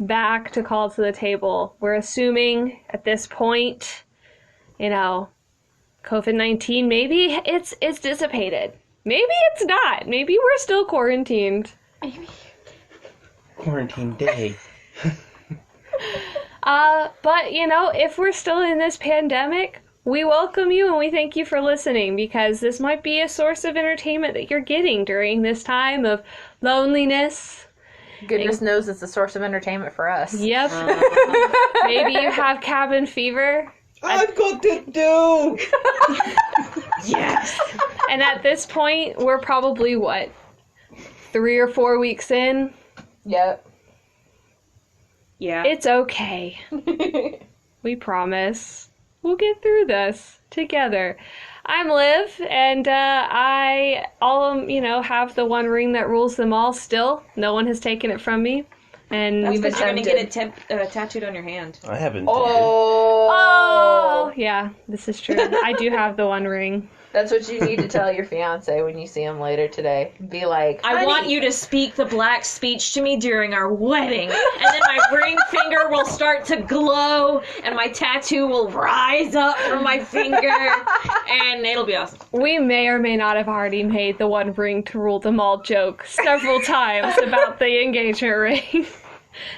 back to call to the table. We're assuming at this point, COVID-19, maybe it's dissipated. Maybe it's not. Maybe we're still quarantined. Maybe. Quarantine day. But, if we're still in this pandemic, we welcome you and we thank you for listening, because this might be a source of entertainment that you're getting during this time of loneliness. Goodness knows it's a source of entertainment for us. Yep. Maybe you have cabin fever. I've got to do! Yes! And at this point, we're probably, 3 or 4 weeks in? Yep. Yeah. It's okay. We promise. We'll get through this together. I'm Liv, and I have the one ring that rules them all still. No one has taken it from me. And That's because you're going to get it tattooed on your hand. I haven't. Oh, yeah, this is true. I do have the one ring. That's what you need to tell your fiance when you see him later today. Be like, I want you to speak the black speech to me during our wedding, and then my ring finger will start to glow, and my tattoo will rise up from my finger, and it'll be awesome. We may or may not have already made the one ring to rule them all joke several times about the engagement ring.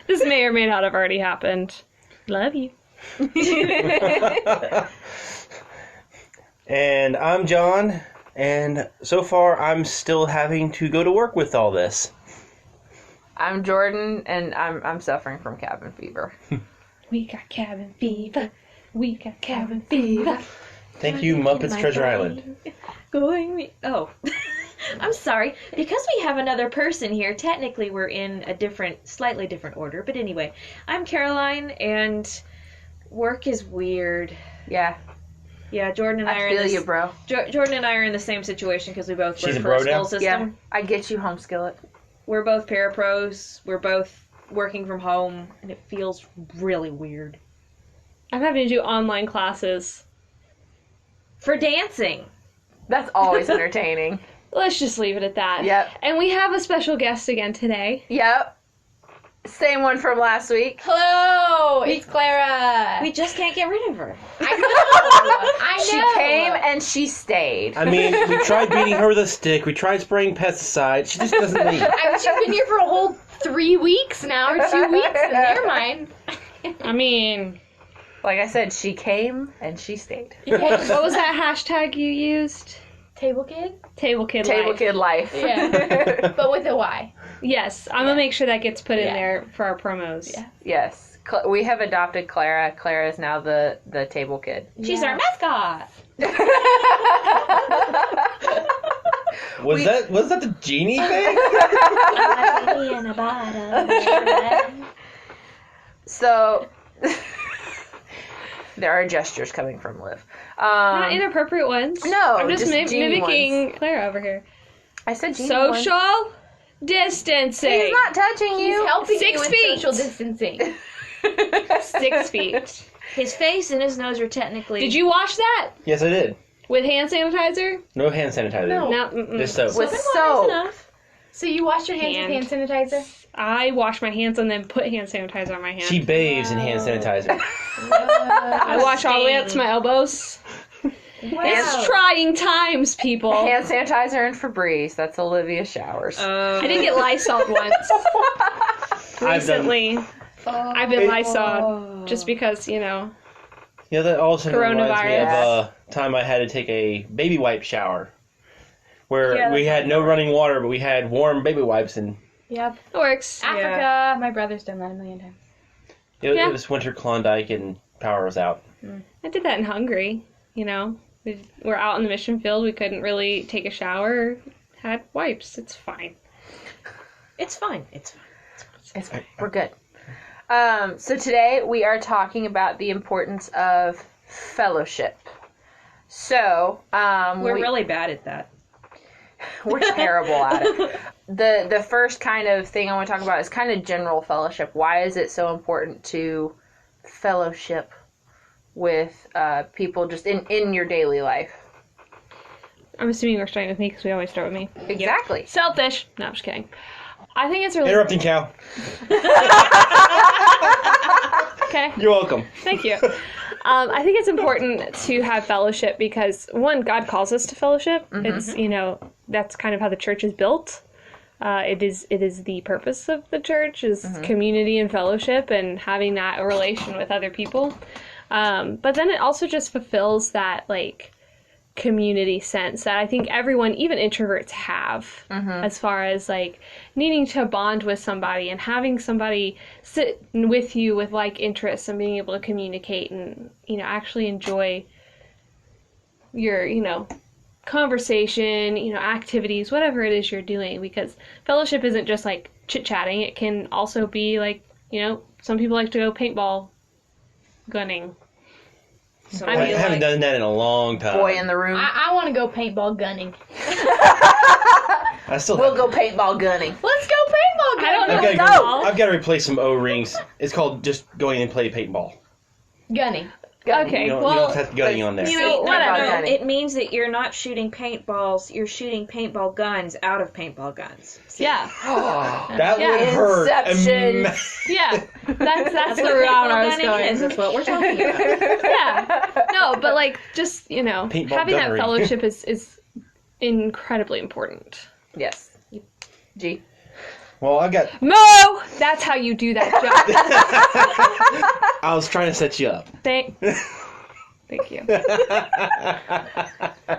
This may or may not have already happened. Love you. And I'm John, and so far I'm still having to go to work with all this. I'm Jordan, and I'm suffering from cabin fever. We got cabin fever. We got cabin fever. Thank you, Muppets Treasure Island. Oh. I'm sorry. Because we have another person here, technically we're in a slightly different order. But anyway, I'm Caroline, and work is weird. Yeah. Yeah, Jordan and I are I feel you, bro. Jordan and I are in the same situation because we both She's work a for bro a school now? system. Yeah, I get you, home skillet. We're both parapros. We're both working from home, and it feels really weird. I'm having to do online classes. For dancing. That's always entertaining. Let's just leave it at that. Yep. And we have a special guest again today. Yep. Same one from last week. Hello, it's Clara. We just can't get rid of her. I know. She came and she stayed. I mean, we tried beating her with a stick, we tried spraying pesticides, she just doesn't leave. She's been here for a whole 3 weeks now, or 2 weeks, and they're mine. I mean... Like I said, she came and she stayed. What was that hashtag you used? Table kid? Table Kid Table Life. kid life. Yeah. But with a Y. Yes, I'm going to make sure that gets put in there for our promos. Yeah. Yes. We have adopted Clara. Clara is now the table kid. She's our mascot. Was that the genie thing? So, there are gestures coming from Liv. Not inappropriate ones. No, I'm just, just genie mimicking Clara over here. I said genie ones. Social distancing. He's not touching you. He's helping 6 you with feet. social distancing. 6 feet. His face and his nose are technically... Did you wash that? Yes, I did. With hand sanitizer? No hand sanitizer. No. No. Mm-mm. Just soap. With Water's soap. enough. So you wash your hands with hand sanitizer? I wash my hands and then put hand sanitizer on my hands. She bathes in hand sanitizer. I wash all the way up to my elbows. Wow. It's trying times, people. Hand sanitizer and Febreze. That's Olivia showers. I did get Lysol once. Recently. I've been Lysol just because, Yeah, that also reminds me Coronavirus. of time I had to take a baby wipe shower. Where Yeah, we that's had no running water, but we had warm baby wipes, and Yep. It works. Africa. My brother's done that a million times. it Yeah. was winter Klondike, and power was out. I did that in Hungary, We're out in the mission field. We couldn't really take a shower. Had wipes. It's fine. It's fine. It's fine. We're good. So today we are talking about the importance of fellowship. So, We're really bad at that. we're terrible at it. The first kind of thing I want to talk about is kind of general fellowship. Why is it so important to fellowship with people just in your daily life? I'm assuming we're starting with me because we always start with me. Exactly. Selfish. No, I'm just kidding. I think it's really... Interrupting cow. Okay. You're welcome. Thank you. I think it's important to have fellowship because, one, God calls us to fellowship. It's, that's kind of how the church is built. It is the purpose of the church is community and fellowship and having that relation with other people. But then it also just fulfills that, like, community sense that I think everyone, even introverts, have as far as, like, needing to bond with somebody and having somebody sit with you with like interests and being able to communicate and, actually enjoy your, conversation, activities, whatever it is you're doing, because fellowship isn't just like chit-chatting. It can also be like, some people like to go paintball gunning. So I haven't done that in a long time. Boy in the room. I want to go paintball gunning. We'll go paintball gunning. Let's go paintball gunning. I don't know. I've got to replace some O-rings. It's called just going and play paintball. Gunning. Okay, You don't have gunning on there. Whatever. It means that you're not shooting paintballs, you're shooting paintball guns out of paintball guns. Yeah. That would hurt. Inception. Yeah. That's the route I was going. That's what we're talking about. Yeah. No, but like just, Paintball having that gunnery. fellowship is incredibly important. Yes. G. Well, I got... Mo! That's how you do that job. I was trying to set you up. Thank you.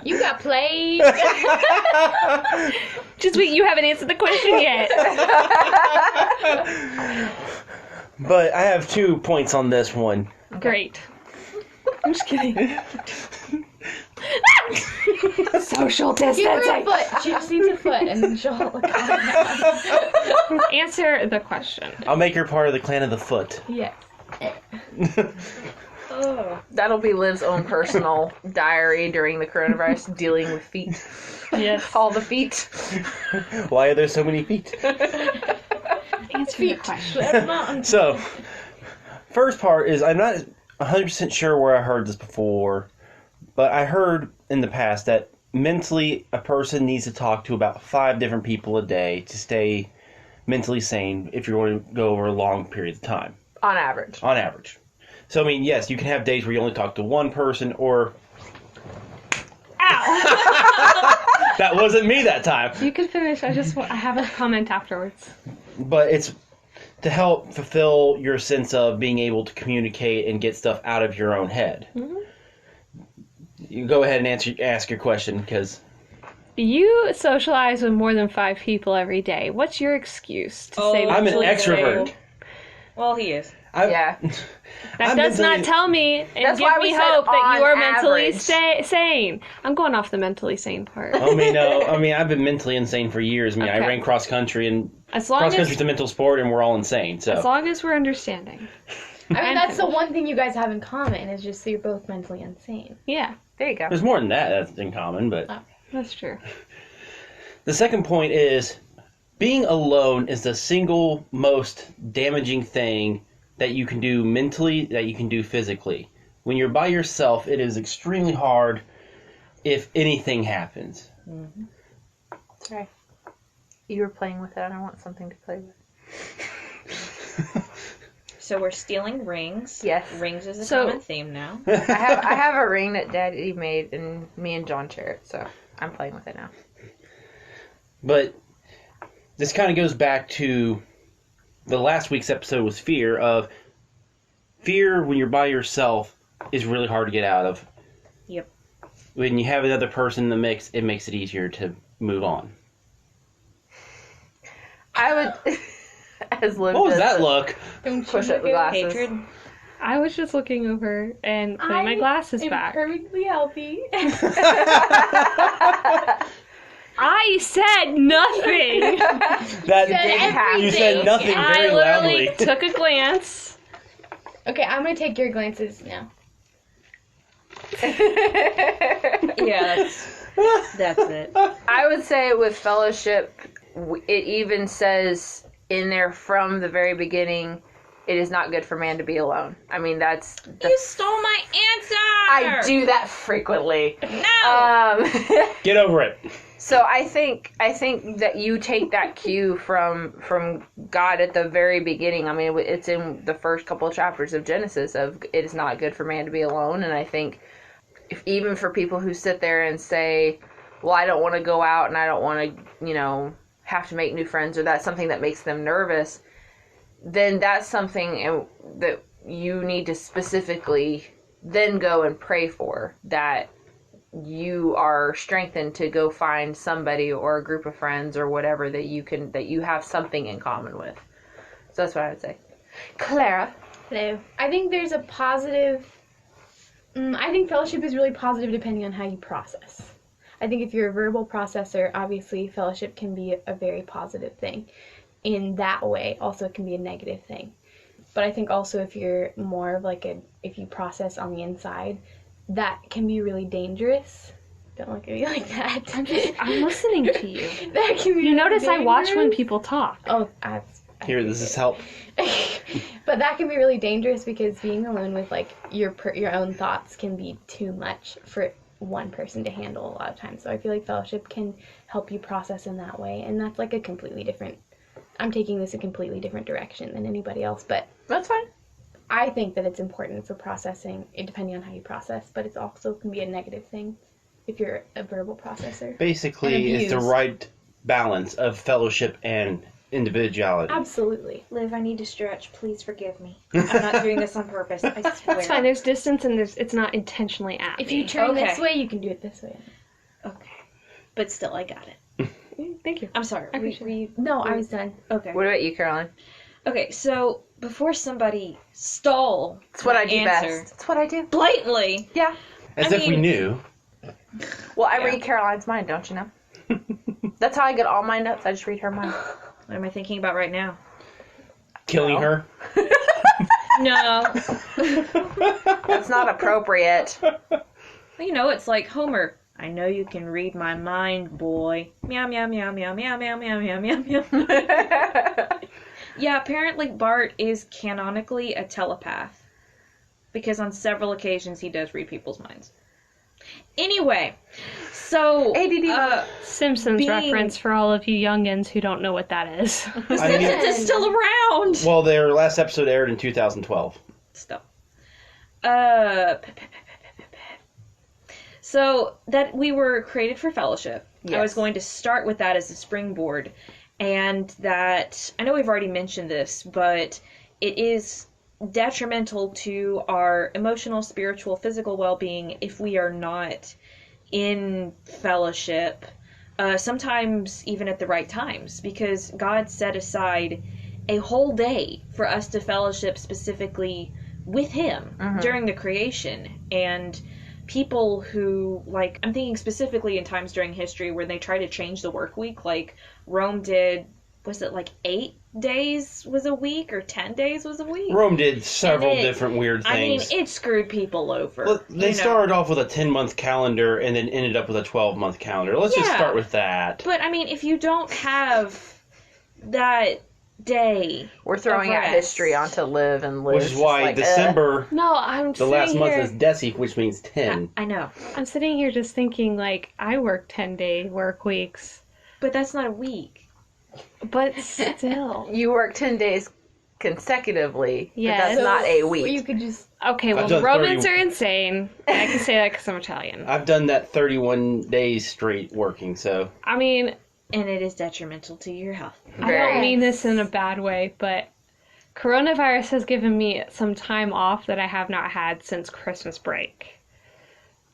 You got played. Just wait, you haven't answered the question yet. But I have 2 points on this one. Great. I'm just kidding. Social Give her a distancing. foot. She just needs a foot, and then she'll look on. Answer the question. I'll make her part of the clan of the foot. Yeah. That'll be Liv's own personal diary during the coronavirus, dealing with feet. Yes. All the feet. Why are there so many feet? Answer the question. So, first part is I'm not 100% sure where I heard this before, but I heard in the past that mentally a person needs to talk to about 5 different people a day to stay mentally sane if you're going to go over a long period of time. On average. On average. So, I mean, yes, you can have days where you only talk to one person or... Ow! That wasn't me that time. You can finish. I have a comment afterwards. But it's to help fulfill your sense of being able to communicate and get stuff out of your own head. Mm-hmm. You go ahead and ask your question, because... You socialize with more than 5 people every day. What's your excuse to say I'm an mentally extrovert. sane? Well, he is. Yeah. That does not tell me and That's give why we me said hope that you on are mentally average. sane. I'm going off the mentally sane part. I mean, no. I mean, I've been mentally insane for years. I mean, I Okay. ran cross country, and As long cross as, country's a mental sport, and we're all insane. So as long as we're understanding. I mean, that's the one thing you guys have in common is just that you're both mentally insane. Yeah, There you go. there's more than that that's in common. But that's true. the second point is being alone is the single most damaging thing that you can do mentally, that you can do physically. When you're by yourself, it is extremely hard if anything happens. Mm-hmm. Sorry. You were playing with it. I want something to play with. So we're stealing rings. Yes. Rings is a So- common theme now. I have a ring that Daddy made, and me and John share it, so I'm playing with it now. But this kind of goes back to the last week's episode was fear when you're by yourself is really hard to get out of. Yep. When you have another person in the mix, it makes it easier to move on. I would, as Liv What was does, that look? push up the glasses. Hatred. I was just looking over and putting my glasses back. Perfectly healthy. I said nothing. You said nothing I very literally loudly. took a glance. Okay, I'm gonna take your glances now. Yeah, that's it. I would say with fellowship, it even says in there from the very beginning, it is not good for man to be alone. I mean, that's... You stole my answer! I do that frequently. No! Get over it. So I think that you take that cue from God at the very beginning. I mean, it's in the first couple of chapters of Genesis of it is not good for man to be alone. And I think even for people who sit there and say, well, I don't want to go out and I don't want to, have to make new friends, or that's something that makes them nervous, then that's something that you need to specifically then go and pray for, that you are strengthened to go find somebody or a group of friends or whatever that you have something in common with. So that's what I would say. Clara. Hello. I think there's a positive. I think fellowship is really positive depending on how you process. I think if you're a verbal processor, obviously fellowship can be a very positive thing. In that way, also it can be a negative thing. But I think also if you're more of if you process on the inside, that can be really dangerous. Don't look at me like that. I'm listening to you. That can be You notice really I watch when dangerous. people talk. Oh, Here, this is help. But that can be really dangerous because being alone with your own thoughts can be too much for one person to handle a lot of times. So I feel like fellowship can help you process in that way, and that's a completely different. I'm taking this a completely different direction than anybody else, but That's fine. I think that it's important for processing, depending on how you process, but it also can be a negative thing if you're a verbal processor. Basically, it's the abuse. right balance of fellowship and individuality. Absolutely. Liv, I need to stretch. Please forgive me. I'm not doing this on purpose. I swear. It's fine. There's distance and it's not intentionally at If me. you turn Okay. this way, you can do it this way. Okay. But still, I got it. Thank you. I'm sorry. I appreciate No, I was done. Okay. What about you, Caroline? Okay, so before somebody stole It's what I do answer best. It's what I do. blatantly, Yeah. As I if we mean- knew. Well, I Yeah. read Caroline's mind, don't you know? That's how I get all my notes. I just read her mind. what am I thinking about right now? Killing No. her. No. That's not appropriate. It's like Homer. I know you can read my mind, boy. Meow, meow, meow, meow, meow, meow, meow, meow, meow, meow. Yeah, apparently Bart is canonically a telepath. Because on several occasions he does read people's minds. Anyway, so... ADD. Simpsons Being- reference for all of you youngins who don't know what that is. The I mean- Simpsons is still around! Well, their last episode aired in 2012. Still. So that we were created for fellowship. I was Yes. going to start with that as a springboard, and that I know we've already mentioned this, but it is detrimental to our emotional, spiritual, physical well-being if we are not in fellowship. Sometimes even at the right times, because God set aside a whole day for us to fellowship specifically with Him during the creation. And people who, I'm thinking specifically in times during history where they try to change the work week, like Rome did, was it 8 days was a week or 10 days was a week? Rome did several And it- different weird things. I mean, it screwed people over. Well, they you know. started off with a 10-month calendar and then ended up with a 12-month calendar. Let's just Yeah. start with that. But, I mean, if you don't have that day... We're throwing of out rest. history onto Liv and Liv. Which is why December, No, I'm the sitting last month, here. is Deci, which means 10. I know. I'm sitting here just thinking I work 10-day work weeks, But that's not a week. but still. You work 10 days consecutively, Yes. but that's not a You week. could just. Okay, well, I've the done Romans 30 are insane. I can say that because I'm Italian. I've done that 31 days straight working, so... I mean, And it is detrimental to your health. I Very. don't mean this in a bad way, but coronavirus has given me some time off that I have not had since Christmas break.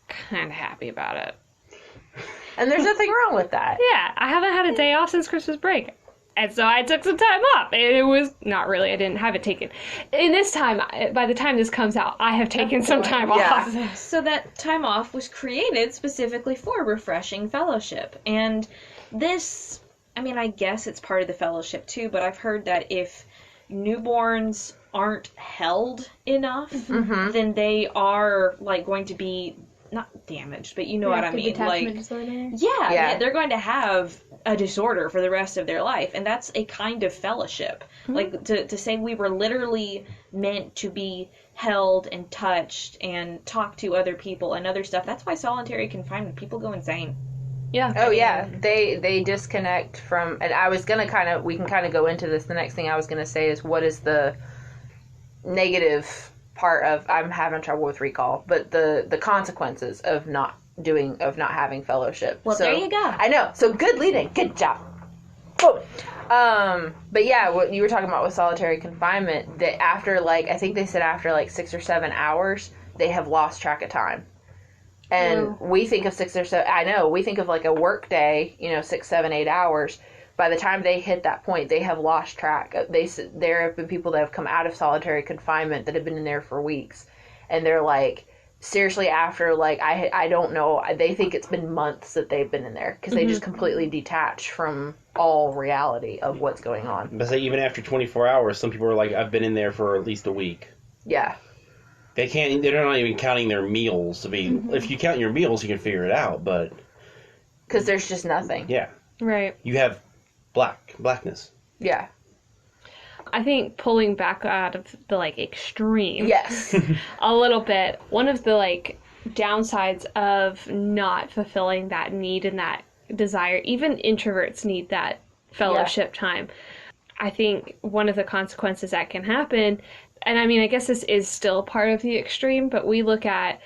Kind of happy about it. And there's nothing wrong with that. Yeah, I haven't had a day off since Christmas break. And so I took some time off. And it was not really, I didn't have it taken. In this time, by the time this comes out, I have taken some time Yeah. off. So that time off was created specifically for refreshing fellowship. And this, I mean, I guess it's part of the fellowship too, but I've heard that if newborns aren't held enough, then they are going to be not damaged, but you know what I mean. Attachment disorder. Yeah, they're going to have a disorder for the rest of their life, and that's a kind of fellowship. To say we were literally meant to be held and touched and talk to other people and other stuff. That's why solitary confinement, people go insane. Yeah. Oh yeah, they disconnect from, and I was gonna we can kind of go into this. The next thing I was gonna say is what is the negative part of I'm having trouble with recall, but the consequences of not having fellowship. Well, So, there you go. I know. So good leading, good job. Boom. But yeah, what you were talking about with solitary confinement, that after I think they said after 6 or 7 hours, they have lost track of time. And we think of 6 or 7, I know, we think of a work day, 6, 7, 8 hours. By the time they hit that point, they have lost track. There have been people that have come out of solitary confinement that have been in there for weeks. And they're seriously, after, I don't know, they think it's been months that they've been in there. Because they just completely detach from all reality of what's going on. But say even after 24 hours, some people are I've been in there for at least a week. Yeah. They're not even counting their meals. I mean, if you count your meals, you can figure it out, but... Because there's just nothing. Yeah. Right. You have blackness. Yeah. I think pulling back out of the extreme. Yes. A little bit. One of the downsides of not fulfilling that need and that desire, even introverts need that fellowship time. I think one of the consequences that can happen, and I mean, I guess this is still part of the extreme, but we look at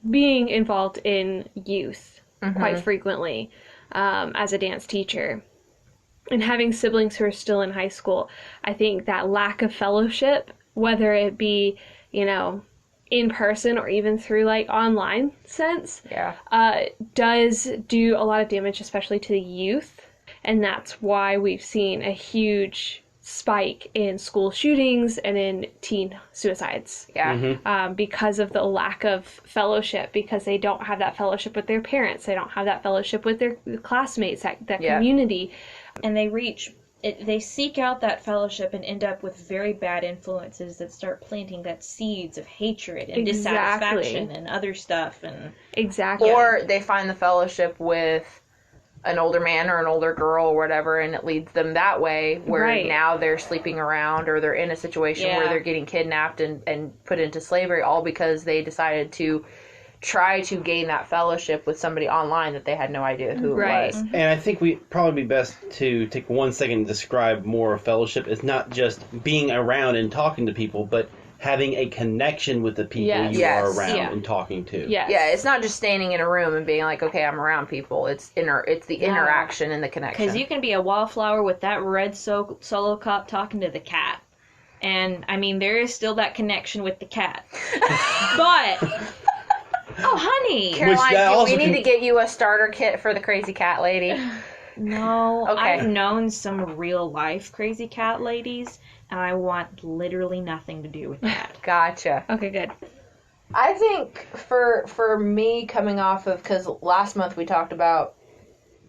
being involved in youth quite frequently as a dance teacher. And having siblings who are still in high school, I think that lack of fellowship, whether it be, in person or even through online sense, does do a lot of damage, especially to the youth. And that's why we've seen a huge spike in school shootings and in teen suicides. Yeah. Because of the lack of fellowship, because they don't have that fellowship with their parents, they don't have that fellowship with their classmates, that community. And they seek out that fellowship and end up with very bad influences that start planting that seeds of hatred and dissatisfaction and other stuff. And Exactly. Or they find the fellowship with an older man or an older girl or whatever, and it leads them that way, where now they're sleeping around or they're in a situation where they're getting kidnapped and put into slavery, all because they decided to try to gain that fellowship with somebody online that they had no idea who it was. And I think we probably be best to take 1 second to describe more of fellowship. It's not just being around and talking to people, but having a connection with the people you are around and talking to. Yes. Yeah, it's not just standing in a room and being okay, I'm around people. It's the interaction and the connection. Because you can be a wallflower with that red solo cup talking to the cat. And, I mean, there is still that connection with the cat. But... Oh, honey. Caroline, we need to get you a starter kit for the crazy cat lady. No. Okay. I've known some real life crazy cat ladies, and I want literally nothing to do with that. Gotcha. Okay, good. I think for me, coming off of, because last month we talked about,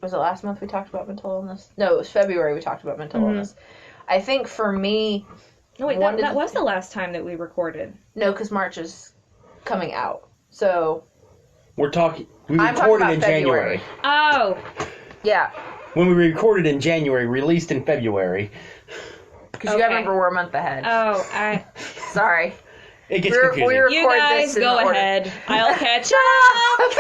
was it last month we talked about mental illness? No, it was February we talked about mental illness. I think for me... No, wait, that was the last time that we recorded. No, because March is coming out. So... We recorded about in February. January. Oh. Yeah. When we recorded in January, released in February. Because you gotta remember we're a month ahead. Oh, Sorry. It gets confusing. We record you guys this in go order. ahead. I'll catch up.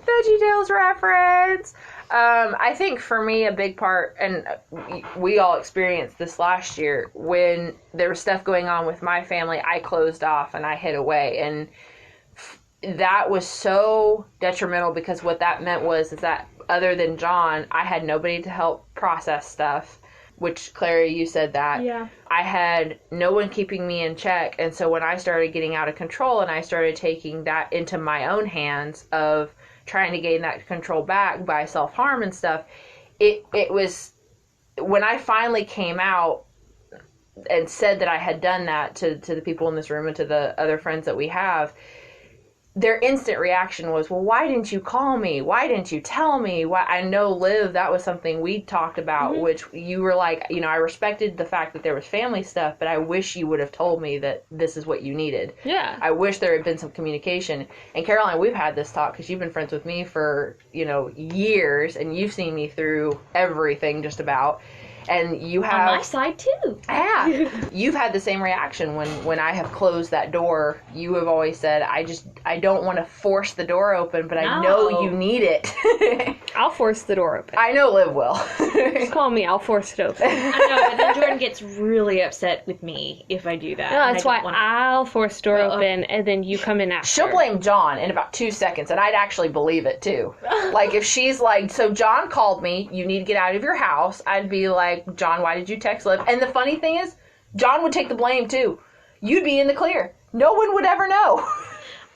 VeggieTales reference. I think for me a big part, and we all experienced this last year, when there was stuff going on with my family, I closed off and I hid away, and that was so detrimental, because what that meant is that other than John, I had nobody to help process stuff, which, Clary, you said that. Yeah. I had no one keeping me in check, and so when I started getting out of control and I started taking that into my own hands of trying to gain that control back by self-harm and stuff, it was, when I finally came out and said that I had done that to the people in this room and to the other friends that we have, their instant reaction was, well, why didn't you call me? Why didn't you tell me? Why? I know, Liv, that was something we talked about, which you were like, I respected the fact that there was family stuff, but I wish you would have told me that this is what you needed. Yeah. I wish there had been some communication. And Caroline, we've had this talk because you've been friends with me for, years, and you've seen me through everything just about. And you On have my side too. yeah, you've had the same reaction when I have closed that door. You have always said, I don't want to force the door open, but I know you need it. I'll force the door open. I know Liv will. Just call me. I'll force it open. I know, but then Jordan gets really upset with me if I do that. No, and that's I why don't wanna- I'll force the door open, and then you come in after. She'll blame John in about 2 seconds, and I'd actually believe it too. Like if she's like, so John called me, you need to get out of your house, I'd be like, John, why did you text Liv? And the funny thing is, John would take the blame too. You'd be in the clear. No one would ever know.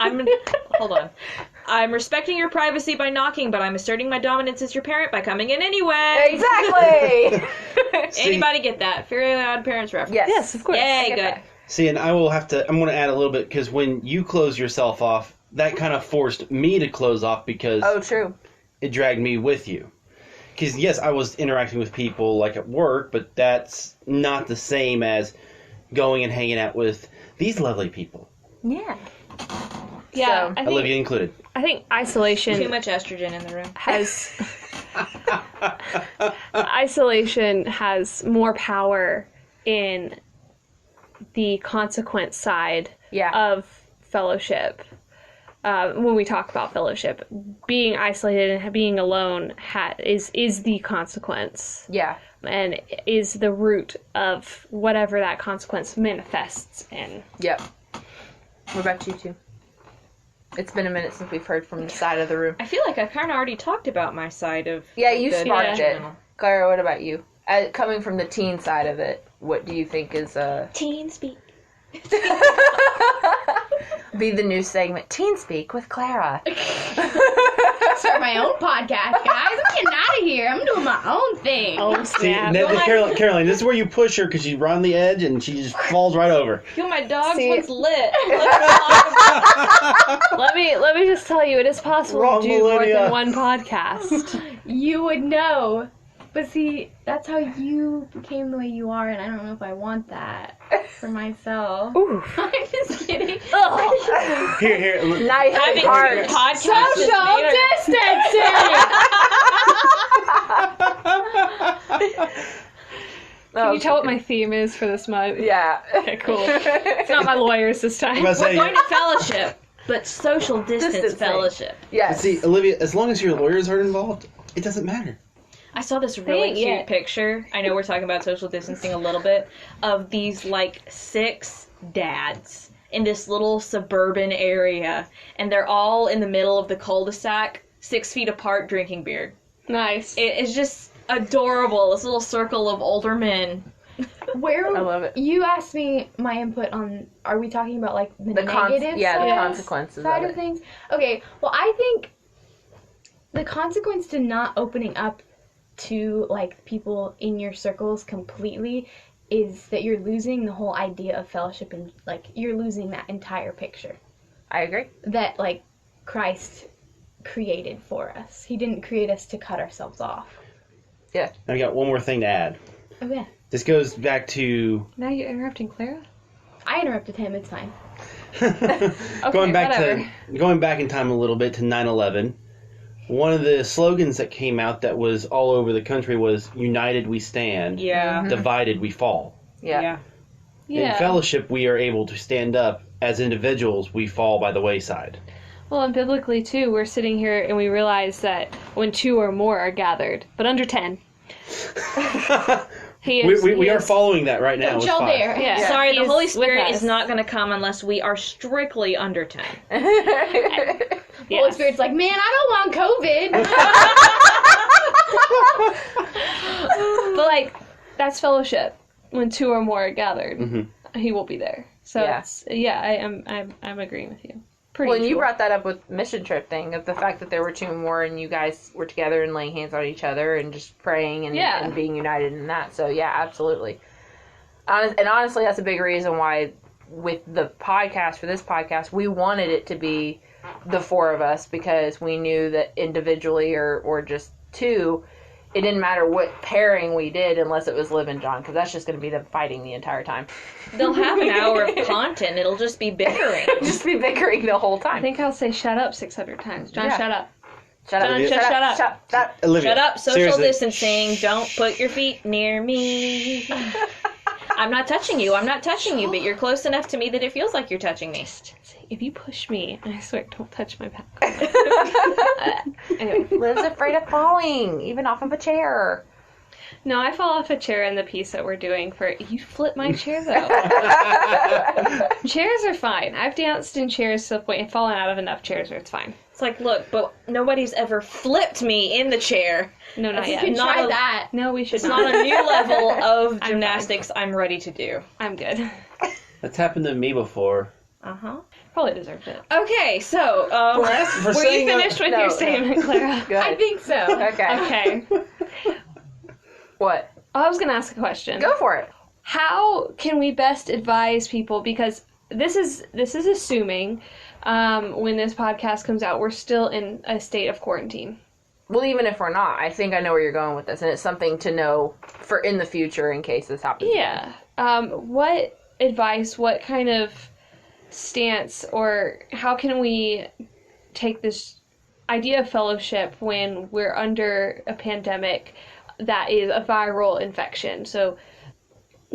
Hold on. I'm respecting your privacy by knocking, but I'm asserting my dominance as your parent by coming in anyway. Exactly. Anybody get that? Fairly Odd Parents reference. Yes, of course. Yay, Get good. that. See, and I'm going to add a little bit, because when you close yourself off, that kind of forced me to close off because Oh, true. it dragged me with you. Because, yes, I was interacting with people, like, at work, but that's not the same as going and hanging out with these lovely people, Yeah. Yeah, So- I think, Olivia included. I think isolation Too much estrogen in the room. has isolation has more power in the consequence side Yeah. of fellowship. When we talk about fellowship, being isolated and being alone is the consequence, Yeah. and is the root of whatever that consequence manifests in. Yep. What about you two? It's been a minute since we've heard from the side of the room. I feel like I kind of already talked about my side of... Yeah, you the sparked it. judgmental. Clara, what about you? Coming from the teen side of it, what do you think is Teen speak. be the new segment? Teen Speak with Clara. Start my own podcast, guys. I'm getting out of here. I'm doing my own thing. Oh See, snap! Caroline, this is where you push her, because she's right on the edge, and she just falls right over. Yo, my dog's See- one's lit. Let me just tell you, it is possible Wrong to do more millennia. than one podcast. You would know. But see, that's how you became the way you are, and I don't know if I want that for myself. Ooh. I'm just kidding. Here, look. Nice Having heart. your podcast just Social made her- distancing! Can you tell what my theme is for this month? Yeah. Okay, cool. It's not my lawyers this I'm time. about to We're say, going to fellowship, but social distance Distancing. fellowship. Yes. see, Olivia, as long as your lawyers aren't involved, it doesn't matter. I saw this really Dang, cute yeah. picture. I know we're talking about social distancing a little bit, of these like 6 dads in this little suburban area, and they're all in the middle of the cul-de-sac, 6 feet apart, drinking beer. Nice. It's just adorable. This little circle of older men. Where I love it. You asked me my input on. Are we talking about like the negative Yeah, the side consequences side of of it. things? Okay. Well, I think the consequence to not opening up to like people in your circles completely is that you're losing the whole idea of fellowship, and like you're losing that entire picture I agree. that like Christ created for us. He didn't create us to cut ourselves off. I got one more thing to add. Okay. This goes back to Now you're interrupting Clara? I interrupted him. It's fine. going back whatever. to going back in time a little bit to 9/11. One of the slogans that came out that was all over the country was "United we stand, Yeah. divided we fall." Yeah. In fellowship, we are able to stand up. As individuals, we fall by the wayside. Well, and biblically too, we're sitting here and we realize that when 2 or more are gathered, but under 10. He is, We he are is- following that right now. with Y'all 5. there. Yeah. Sorry, the He's Holy with Spirit us. is not going to come unless we are strictly under 10. Holy Yes. Spirit's like, man, I don't want COVID. But like, that's fellowship. When 2 or more are gathered, he will be there. So Yeah. I'm agreeing with you. Pretty Well, and you sure. brought that up with mission trip thing of the fact that there were 2 more and you guys were together and laying hands on each other and just praying and, Yeah. and being united in that. So yeah, absolutely. And honestly, that's a big reason why with the podcast, for this podcast, we wanted it to be the 4 of us, because we knew that individually or just 2, it didn't matter what pairing we did unless it was Liv and John, because that's just going to be them fighting the entire time. They'll have an hour of content. It'll just be bickering. Just be bickering the whole I time. think I'll say shut up 600 times. John, Yeah. shut up. Shut up. John, shut up. Shut up. Olivia, Shut up. Social seriously. distancing. Don't put your feet near me. I'm not touching you. I'm not touching you, but you're close enough to me that it feels like you're touching me. If you push me, I swear, don't touch my back. Anyway. Liv's afraid of falling, even off of a chair. No, I fell off a chair in the piece that we're doing for... You flip my chair, though. Chairs are fine. I've danced in chairs to the point and fallen out of enough chairs where it's fine. It's like, look, but nobody's ever flipped me in the chair. No, not You yet. can Not try a- that. No, we should It's not a new level of fine. gymnastics I'm ready to do. I'm good. That's happened to me before. Uh-huh. Probably deserved it. Okay, so, For Were you saying that- finished with No, your no. statement, Clara? Good. I think so. Okay. Okay. What? I was going to ask a question. Go for it. How can we best advise people? Because this is assuming when this podcast comes out, we're still in a state of quarantine. Well, even if we're not, I think I know where you're going with this, and it's something to know for in the future in case this happens. Yeah. What advice, what kind of stance, or how can we take this idea of fellowship when we're under a pandemic that is a viral infection? So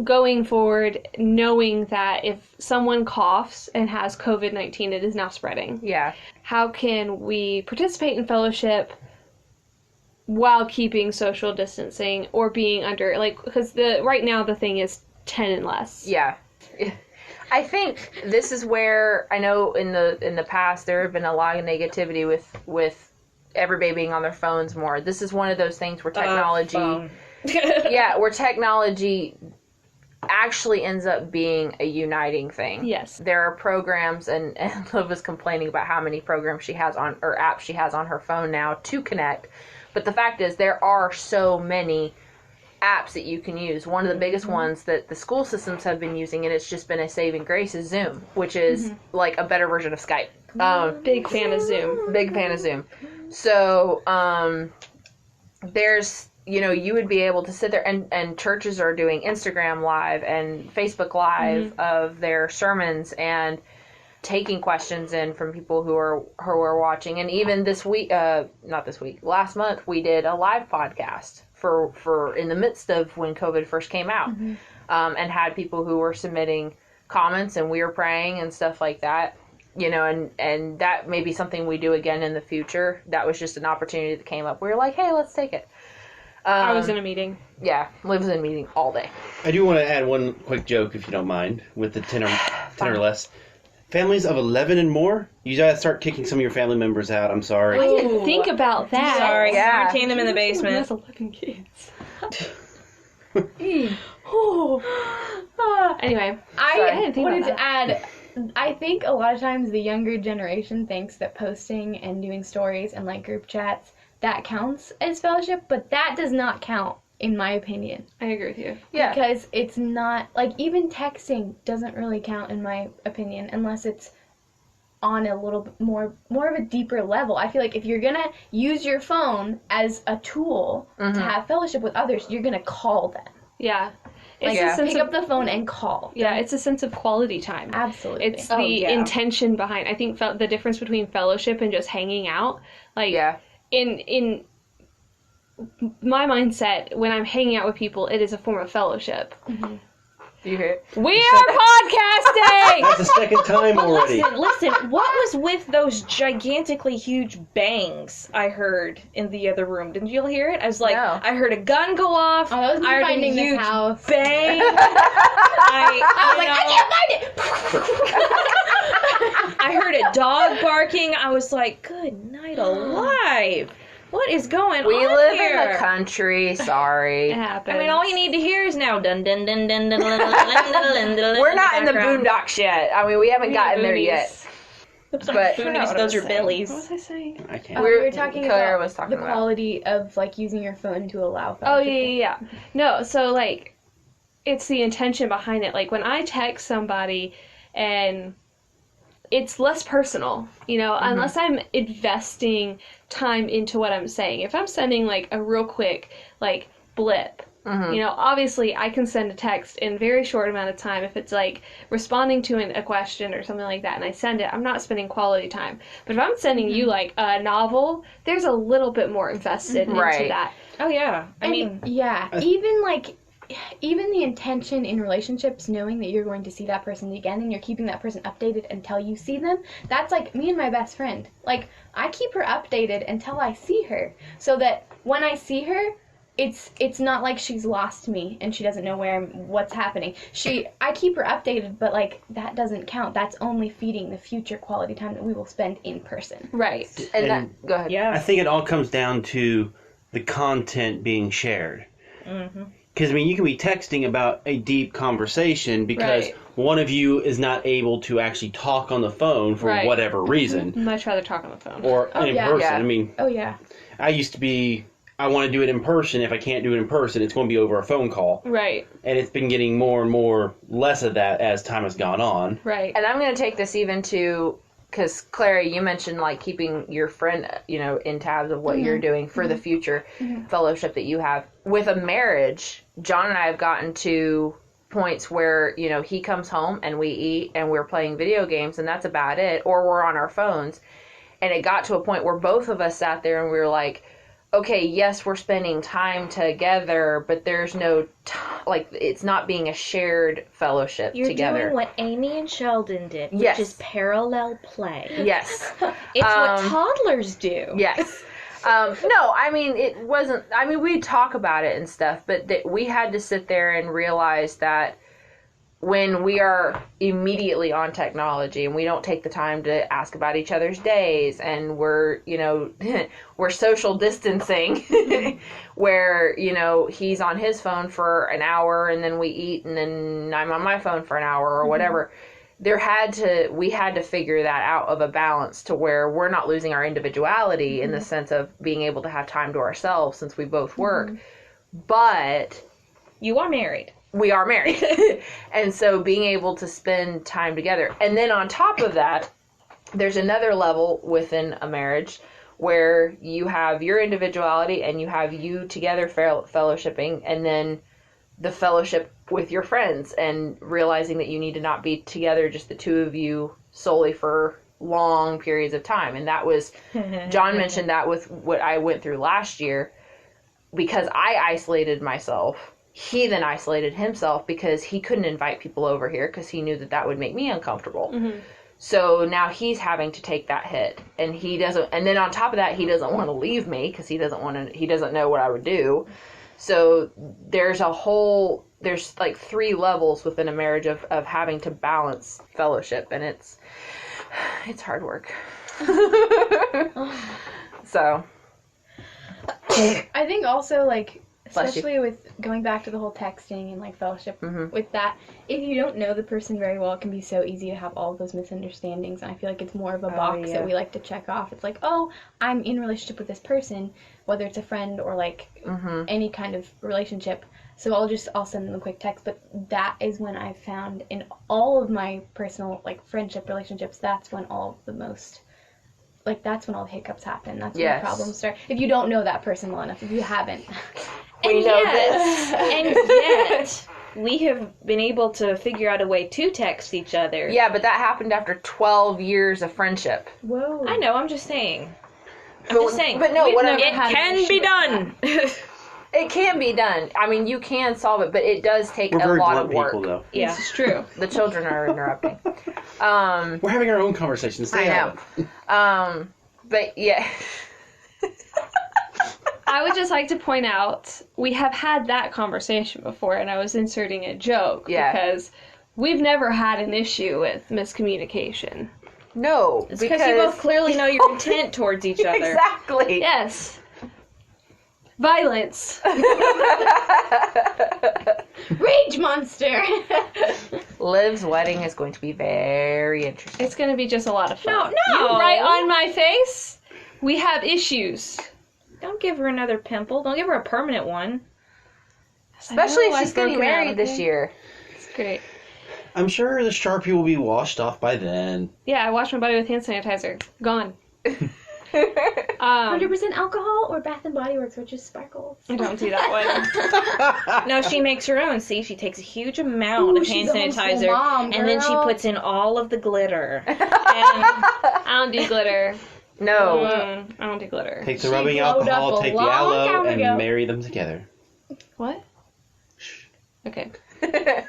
going forward, knowing that if someone coughs and has COVID-19, it is now spreading. Yeah. How can we participate in fellowship while keeping social distancing or being under, like, because right now the thing is 10 and less. Yeah. I think this is where I know in the past there have been a lot of negativity with everybody being on their phones more. This is one of those things where technology, where technology actually ends up being a uniting thing. Yes. There are programs, and Liv was complaining about how many programs she has on, or apps she has on her phone now to connect. But the fact is, there are so many apps that you can use. One of the biggest ones that the school systems have been using, and it's just been a saving grace, is Zoom, which is like a better version of Skype. Big fan of Zoom. Big fan of Zoom. So, there's, you would be able to sit there, and churches are doing Instagram Live and Facebook Live of their sermons and taking questions in from people who are watching. And even last month, we did a live podcast for in the midst of when COVID first came out, and had people who were submitting comments, and we were praying and stuff like that. And that may be something we do again in the future. That was just an opportunity that came up. We were like, hey, let's take it. I was in a meeting. Yeah, Liv's in a meeting all day. I do want to add one quick joke, if you don't mind, with the 10 or less. Families of 11 and more, you gotta start kicking some of your family members out. I'm sorry. I didn't think about that. Sorry, Yeah. quarantine them in the basement. That's 11 kids. Anyway, I didn't think wanted about to add, I think a lot of times the younger generation thinks that posting and doing stories and like group chats, that counts as fellowship, but that does not count, in my opinion. I agree with you. Yeah. Because it's not, like, even texting doesn't really count, in my opinion, unless it's on a little bit more of a deeper level. I feel like if you're gonna use your phone as a tool to have fellowship with others, you're gonna call them. Yeah. It's Like, a sense pick of, up the phone and call. yeah, it's a sense of quality time. Absolutely. It's the intention behind. I think the difference between fellowship and just hanging out, like in my mindset, when I'm hanging out with people, it is a form of fellowship. Do you hear it? We are podcasting. That's the second time already. Listen, what was with those gigantically huge bangs I heard in the other room? Didn't you hear it? I was like, No. I heard a gun go off. Oh, that was me I heard finding a this huge house. bang. I heard a dog barking. I was like, good night alive. What is going We on live here? in the country. Sorry. It happens. I mean, all you need to hear is now dun dun dun dun dun dun dun dun. We're not in the background. boondocks yet. I mean, we haven't gotten there yet. Those But- aren't boonies, those are billies. What was I saying? I can't. We were talking Claire about was talking the about. quality of, like, using your phone to allow Oh, fellowship. yeah. No, so, like, it's the intention behind it. Like, when I text somebody and it's less personal, unless I'm investing time into what I'm saying. If I'm sending, like, a real quick, like, blip, You know, obviously I can send a text in a very short amount of time. If it's like responding to a question or something like that and I send it, I'm not spending quality time. But if I'm sending you like a novel, there's a little bit more invested into that. Oh yeah. I mean, yeah, even the intention in relationships, knowing that you're going to see that person again and you're keeping that person updated until you see them, that's like me and my best friend. Like, I keep her updated until I see her, so that when I see her, it's not like she's lost me and she doesn't know what's happening. I keep her updated, but like that doesn't count. That's only feeding the future quality time that we will spend in person. Right. And go ahead. yeah. I think it all comes down to the content being shared. Because, I mean, you can be texting about a deep conversation because one of you is not able to actually talk on the phone for whatever reason. Much rather talk on the phone. Or in person. Yeah. I mean, I used to be, I want to do it in person. If I can't do it in person, it's going to be over a phone call. Right. And it's been getting more and more less of that as time has gone on. Right. And I'm going to take this even to, because Clara, you mentioned like keeping your friend, you know, in tabs of what you're doing for the future fellowship that you have. With a marriage, John and I have gotten to points where, you know, he comes home and we eat and we're playing video games and that's about it, or we're on our phones. And it got to a point where both of us sat there and we were like, okay, yes, we're spending time together, but there's no, like, it's not being a shared fellowship together. You're doing what Amy and Sheldon did, which Yes. is parallel play. Yes. It's what toddlers do. Yes. No, I mean, it wasn't, I mean, we'd talk about it and stuff, but we had to sit there and realize that when we are immediately on technology and we don't take the time to ask about each other's days and we're, you know, we're social distancing where, you know, he's on his phone for an hour and then we eat and then I'm on my phone for an hour or whatever. We had to figure that out of a balance to where we're not losing our individuality in the sense of being able to have time to ourselves since we both work. But You are married. we are married. And so being able to spend time together. And then on top of that, there's another level within a marriage where you have your individuality and you have you together fellowshipping, and then the fellowship with your friends and realizing that you need to not be together, just the two of you solely for long periods of time. And that was, John mentioned that with what I went through last year, because I isolated myself. He then isolated himself because he couldn't invite people over here because he knew that that would make me uncomfortable. So now he's having to take that hit, and he doesn't. And then on top of that, he doesn't want to leave me because he doesn't know what I would do. So there's like 3 levels within a marriage of having to balance fellowship, and it's hard work. So I think also, like, Bless you. especially with going back to the whole texting and like fellowship with that, if you don't know the person very well, it can be so easy to have all those misunderstandings. And I feel like it's more of a box that we like to check off. It's like, oh, I'm in a relationship with this person, whether it's a friend or like any kind of relationship. So I'll send them a quick text. But that is when I found in all of my personal like friendship relationships, that's when all the hiccups happen. That's when the problems start. If you don't know that person well enough, if you haven't. we know this. And yet, we have been able to figure out a way to text each other. Yeah, but that happened after 12 years of friendship. Whoa. I know, I'm just saying. But no, It can be done. It can be done. I mean, you can solve it, but it does take We're a very lot blunt of work. people, though. Yeah. This is true. The children are interrupting. We're having our own conversation. Stay I know. But yeah. I would just like to point out, we have had that conversation before, and I was inserting a joke, because we've never had an issue with miscommunication. No, It's because you both clearly know your intent towards each other. Exactly. Yes. Violence. Rage monster. Liv's wedding is going to be very interesting. It's going to be just a lot of fun. No. You right on my face. We have issues. Don't give her another pimple. Don't give her a permanent one. Especially if I she's getting broke it out, married this okay? year. It's great. I'm sure the Sharpie will be washed off by then. Yeah, I washed my body with hand sanitizer. Gone. 100% alcohol or Bath and Body Works, which is sparkles. I don't do that one. No, she makes her own. See, she takes a huge amount of hand she's a homeschool sanitizer, mom, and then she girl. puts in all of the glitter. And I don't do glitter. No. I don't do glitter. Take the She rubbing glowed alcohol, up a take the long aloe, time and ago. marry them together. What? Okay.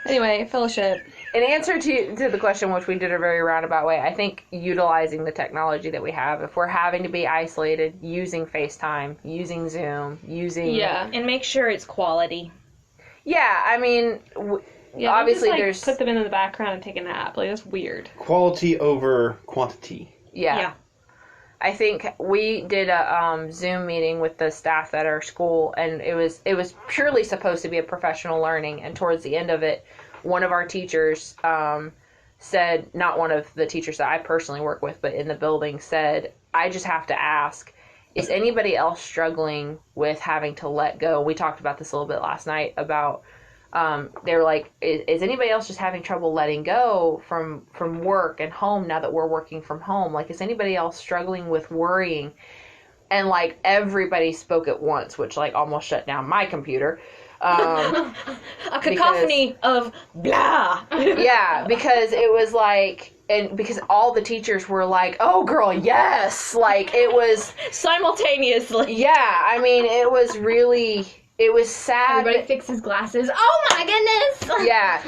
Anyway, fellowship. In answer to the question, which we did a very roundabout way, I think utilizing the technology that we have, if we're having to be isolated, using FaceTime, using Zoom, using... Yeah. and make sure it's quality. Yeah, I mean, Yeah, obviously don't just, there's... put them in the background and take a nap. Like, that's weird. Quality over quantity. Yeah. I think we did a Zoom meeting with the staff at our school, and it was purely supposed to be a professional learning. And towards the end of it, one of our teachers said, not one of the teachers that I personally work with, but in the building, said, I just have to ask, is anybody else struggling with having to let go? We talked about this a little bit last night about they were like, is anybody else just having trouble letting go from work and home now that we're working from home? Like, is anybody else struggling with worrying? And like everybody spoke at once, which like almost shut down my computer. A cacophony of blah. Yeah, because it was like, and because all the teachers were like, oh girl, yes. Like it was, Simultaneously. yeah, I mean, it was really, it was sad. Everybody fixes glasses. Oh my goodness! Yeah.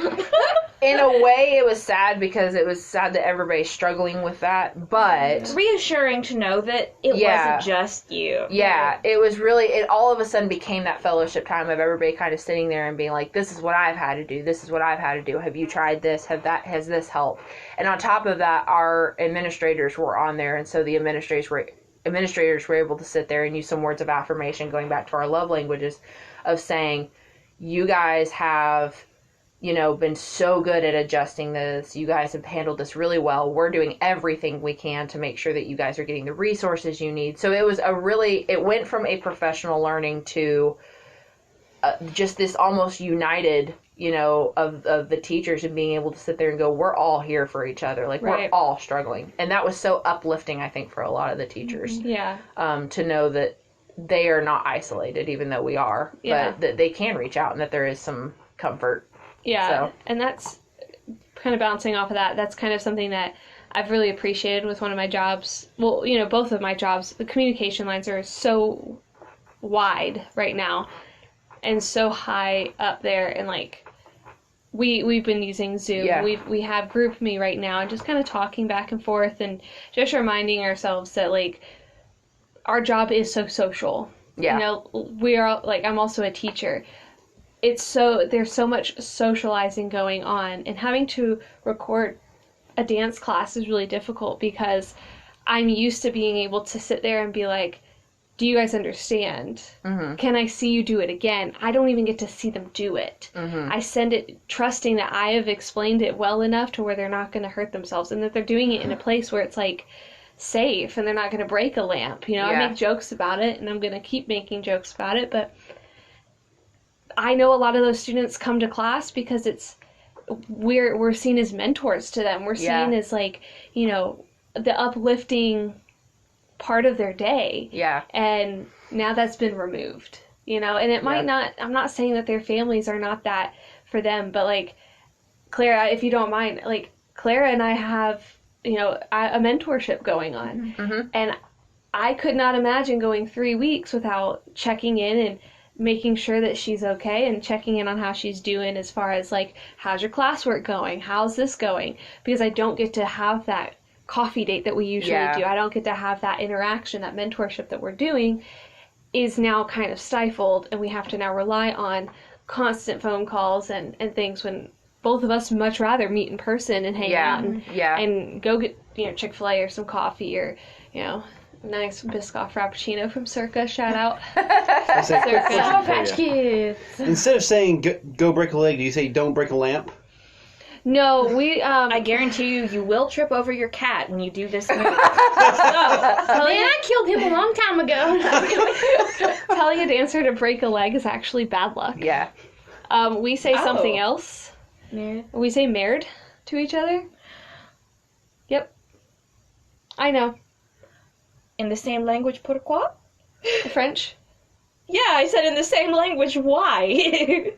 In a way, it was sad because it was sad that everybody's struggling with that, but... Reassuring to know that it Yeah. wasn't just you. Yeah, it was really, it all of a sudden became that fellowship time of everybody kind of sitting there and being like, this is what I've had to do, this is what I've had to do, have you tried this, has this helped? And on top of that, our administrators were on there, and so the administrators were able to sit there and use some words of affirmation, going back to our love languages, of saying, you guys have... been so good at adjusting this. You guys have handled this really well. We're doing everything we can to make sure that you guys are getting the resources you need. So it was it went from a professional learning to just this almost united, of the teachers and being able to sit there and go, we're all here for each other. Like, Right. we're all struggling. And that was so uplifting, I think, for a lot of the teachers, Yeah. to know that they are not isolated, even though we are, Yeah. but that they can reach out and that there is some comfort. Yeah, So. and that's kind of bouncing off of that. That's kind of something that I've really appreciated with one of my jobs. Well, both of my jobs, the communication lines are so wide right now and so high up there. And like, we've been using Zoom. Yeah. We have GroupMe right now and just kind of talking back and forth and just reminding ourselves that like our job is so social. Yeah. We are like, I'm also a teacher. There's so much socializing going on, and having to record a dance class is really difficult because I'm used to being able to sit there and be like, do you guys understand? Mm-hmm. Can I see you do it again? I don't even get to see them do it. Mm-hmm. I send it trusting that I have explained it well enough to where they're not going to hurt themselves and that they're doing it in a place where it's like safe and they're not going to break a lamp. Yeah. I make jokes about it and I'm going to keep making jokes about it, but I know a lot of those students come to class because we're seen as mentors to them. We're seen as like, the uplifting part of their day. Yeah. And now that's been removed, and it might not, I'm not saying that their families are not that for them, but like Clara, if you don't mind, like Clara and I have, a mentorship going on. Mm-hmm. And I could not imagine going 3 weeks without checking in and making sure that she's okay and checking in on how she's doing as far as like, how's your classwork going? How's this going? Because I don't get to have that coffee date that we usually do. I don't get to have that interaction, that mentorship that we're doing is now kind of stifled, and we have to now rely on constant phone calls and things when both of us much rather meet in person and hang out and go get, Chick-fil-A or some coffee or, nice Biscoff Frappuccino from Circa, shout out. I say, quick question Sour for Patch you. Kids. Instead of saying go break a leg, do you say don't break a lamp? No, we, I guarantee you will trip over your cat when you do this move. Man, I killed him a long time ago. telling a dancer to break a leg is actually bad luck. Yeah. We say something else. Man. We say married to each other. Yep. I know. In the same language, pourquoi? French. Yeah, I said in the same language, why?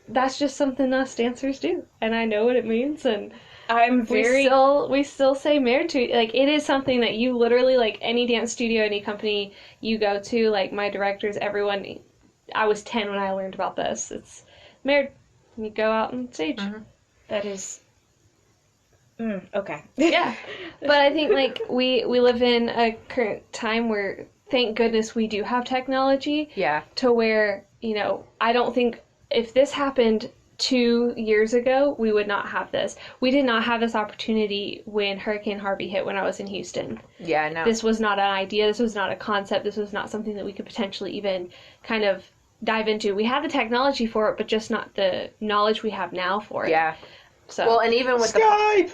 That's just something us dancers do, and I know what it means, and I'm very... we still say married to, like, it is something that you literally, like, any dance studio, any company you go to, like, my directors, everyone, I was 10 when I learned about this. It's married, you go out on stage. Mm-hmm. That is... okay. Yeah. But I think, like, we live in a current time where, thank goodness we do have technology. Yeah. To where, you know, I don't think if this happened 2 years ago, we would not have this. We did not have this opportunity when Hurricane Harvey hit when I was in Houston. Yeah, no. This was not an idea. This was not a concept. This was not something that we could potentially even kind of dive into. We had the technology for it, but just not the knowledge we have now for it. Yeah. So. Well, and even with Skype!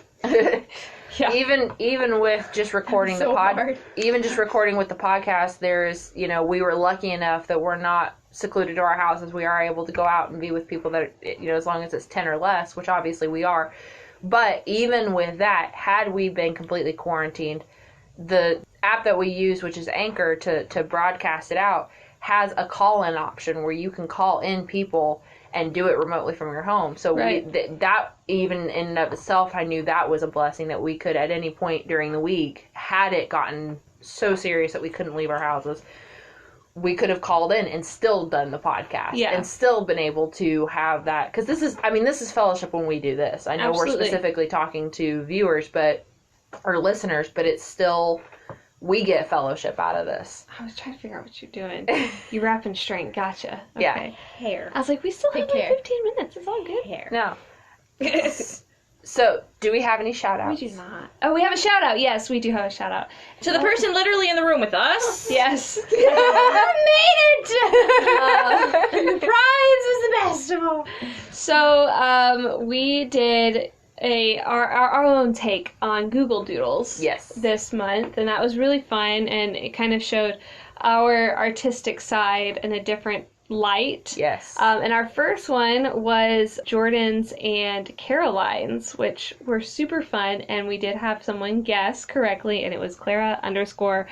Yeah. Even with just recording So hard. even just recording with the podcast, there's, you know, we were lucky enough that we're not secluded to our houses. We are able to go out and be with people that, you know, as long as it's 10 or less, which obviously we are. But even with that, had we been completely quarantined, the app that we use, which is Anchor to broadcast it out, has a call-in option where you can call in people and do it remotely from your home. So Right. that even in and of itself, I knew that was a blessing that we could at any point during the week, had it gotten so serious that we couldn't leave our houses, we could have called in and still done the podcast. Yeah. And still been able to have that. Because this is fellowship when we do this. I know Absolutely. we're specifically talking to viewers, or listeners, but it's still, we get fellowship out of this. I was trying to figure out what you're doing. You wrapping string. Gotcha. Okay. Yeah. Hair. I was like, we still have Take like care. 15 minutes. It's all good. Hair. No. So, do we have any shout outs? We do not. Oh, we have a shout out. Yes, we do have a shout out. To the person literally in the room with us. Yes. The prize was the best of all. So, we did our own take on Google Doodles. Yes. This month, and that was really fun, and it kind of showed our artistic side in a different light. Yes. And our first one was Jordan's and Caroline's, which were super fun, and we did have someone guess correctly, and it was Clara_Mount,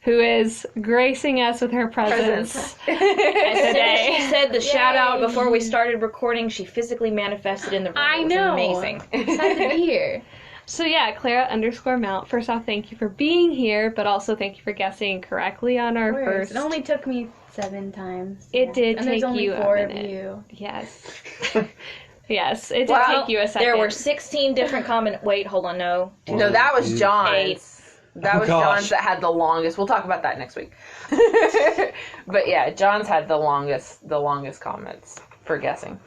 who is gracing us with her presence. As soon as Today. she said the shout out before we started recording, she physically manifested in the room. I It was know. amazing. Excited to be here. So yeah, Clara_Mount. First off, thank you for being here, but also thank you for guessing correctly on our first. It only took me 7 times. It did and take there's only you 4 a of minute. you. Yes. Yes, it did Well, take you a second. there were 16 different Wait, hold on, no. No, that was John's. 8. That was gosh. John's that had the longest. We'll talk about that next week. But yeah, John's had the longest comments for guessing.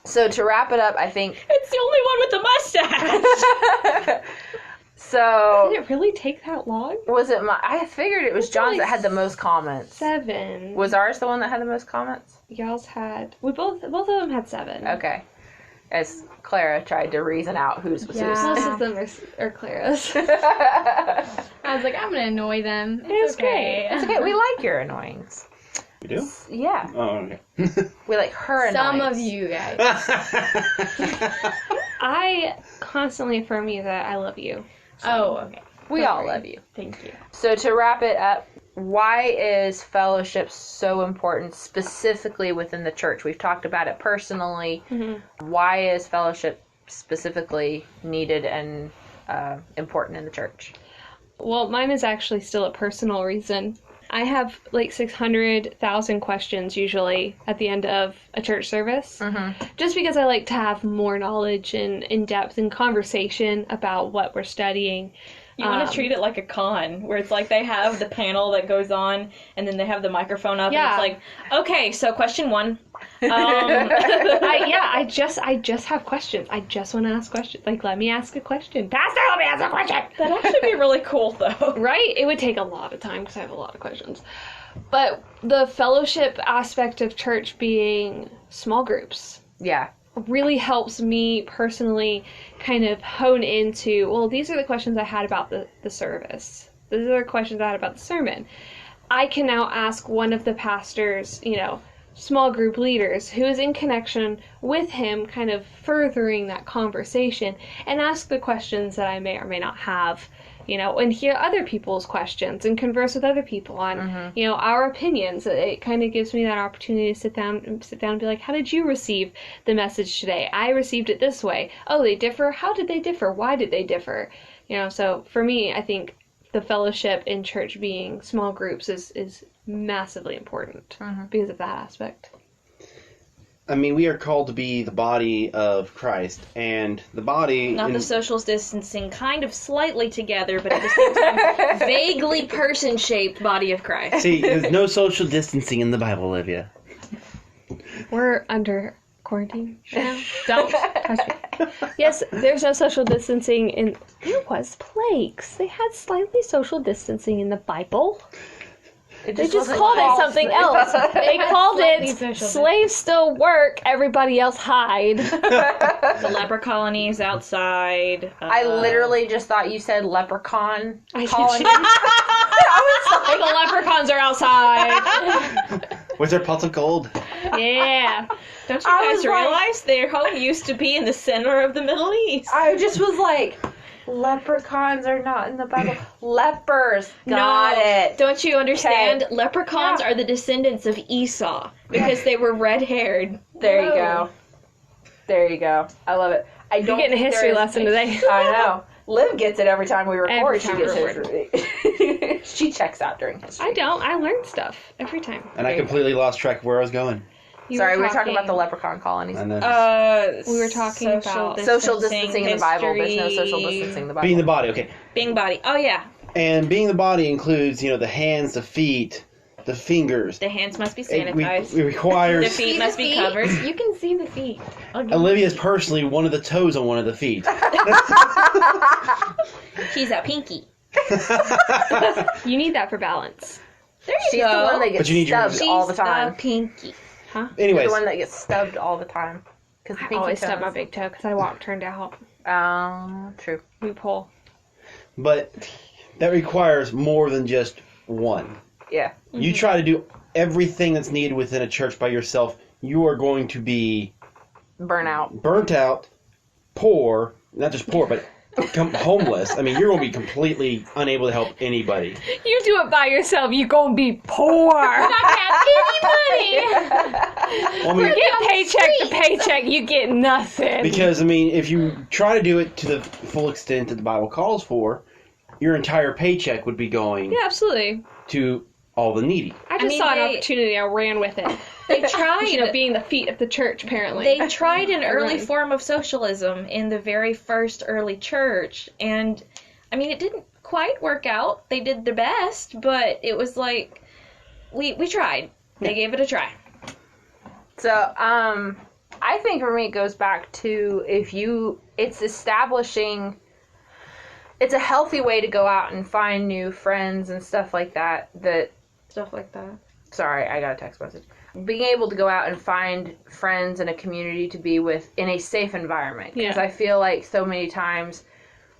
So to wrap it up, I think. It's the only one with the mustache. So Did it really take that long? was it my? I figured it was John's that had the most comments. 7. Was ours the one that had the most comments? Y'all's had. We both of them had 7. Okay. As Clara tried to reason out whose was Yeah. Most of them are Clara's. whose. I was like, I'm gonna annoy them. It's great. It's okay. We like your annoyings. You do? Yeah. Oh, okay. We like her annoyings. Some of you guys. I constantly affirm you that I love you. Oh, okay. We all love you. Thank you. So to wrap it up, why is fellowship so important specifically within the church? We've talked about it personally. Mm-hmm. Why is fellowship specifically needed and important in the church? Well, mine is actually still a personal reason. I have like 600,000 questions usually at the end of a church service. Mm-hmm. Just because I like to have more knowledge and in-depth and conversation about what we're studying. You want to treat it like a con, where it's like they have the panel that goes on, and then they have the microphone up, Yeah. and it's like, okay, so question 1. I just have questions. I just want to ask questions. Like, let me ask a question. Pastor, let me ask a question. That'd actually be really cool, though. Right? It would take a lot of time because I have a lot of questions. But the fellowship aspect of church being small groups Yeah. really helps me personally kind of hone into, well, these are the questions I had about the service. These are the questions I had about the sermon. I can now ask one of the pastor's, small group leaders who is in connection with him, kind of furthering that conversation, and ask the questions that I may or may not have, and hear other people's questions and converse with other people on, our opinions. It kind of gives me that opportunity to sit down and be like, how did you receive the message today? I received it this way. Oh, they differ? How did they differ? Why did they differ? So for me, I think the fellowship in church being small groups is massively important because of that aspect. I mean, we are called to be the body of Christ, and the body... Not the social distancing, kind of slightly together, but at the same time, vaguely person-shaped body of Christ. See, there's no social distancing in the Bible, Olivia. We're under quarantine now. Don't touch me. Yes, there's no social distancing in... There was plagues. They had slightly social distancing in the Bible. They just called it something else. They called it slaves still work, everybody else hide. The leper colonies outside. I literally just thought you said leprechaun colony. The leprechauns are outside. With their pots of gold. Yeah. Don't you guys realize their home used to be in the center of the Middle East? I just was like... Leprechauns are not in the Bible. Lepers. Got it. Don't you understand? Okay. Leprechauns are the descendants of Esau because they were red-haired. There you go. There you go. I love it. You're getting a history lesson today. I know. Liv gets it every time we record. She gets history. She checks out during history. I don't. I learn stuff every time. And I completely lost track of where I was going. Sorry, we were talking about the leprechaun colonies. We were talking about social distancing in the Bible. There's no social distancing in the Bible. Being the body, okay. Being body. Oh, yeah. And being the body includes, the hands, the feet, the fingers. The hands must be sanitized. It requires... The feet must be covered. You can see the feet. Olivia's personally one of the toes on one of the feet. She's a pinky. You need that for balance. There you She's go. The one that gets stubbed all the time. She's the pinky. Huh? Anyways. You're the one that gets stubbed all the time. I always stub my big toe because I walk turned out. True. We pull. But that requires more than just one. Yeah. You try to do everything that's needed within a church by yourself, you are going to be... burnt out, poor, not just poor, but homeless. I mean, you're going to be completely unable to help anybody. You do it by yourself, you're going to be poor. Not have anybody. Well, I mean, You get paycheck to paycheck, you get nothing. because, I mean, if you try to do it to the full extent that the Bible calls for, your entire paycheck would be going Yeah, absolutely. to all the needy. I just saw an opportunity, I ran with it. They tried. Being the feet of the church, apparently. They tried an early form of socialism in the very first early church, and, I mean, it didn't quite work out. They did their best, but it was like, we tried. They gave it a try. So, I think for me it goes back to it's establishing, it's a healthy way to go out and find new friends and stuff like that. Sorry, I got a text message. Being able to go out and find friends and a community to be with in a safe environment. Because I feel like so many times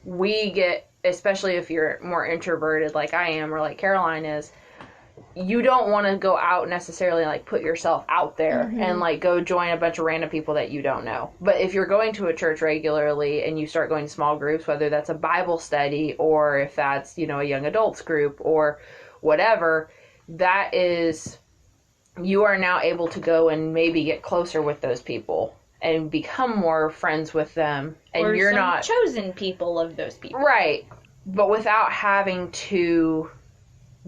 we get, especially if you're more introverted like I am or like Caroline is, you don't want to go out necessarily like put yourself out there and like go join a bunch of random people that you don't know. But if you're going to a church regularly and you start going to small groups, whether that's a Bible study or if that's, a young adults group or whatever, that is, you are now able to go and maybe get closer with those people and become more friends with them. And or you're some not chosen people of those people. Right. But without having to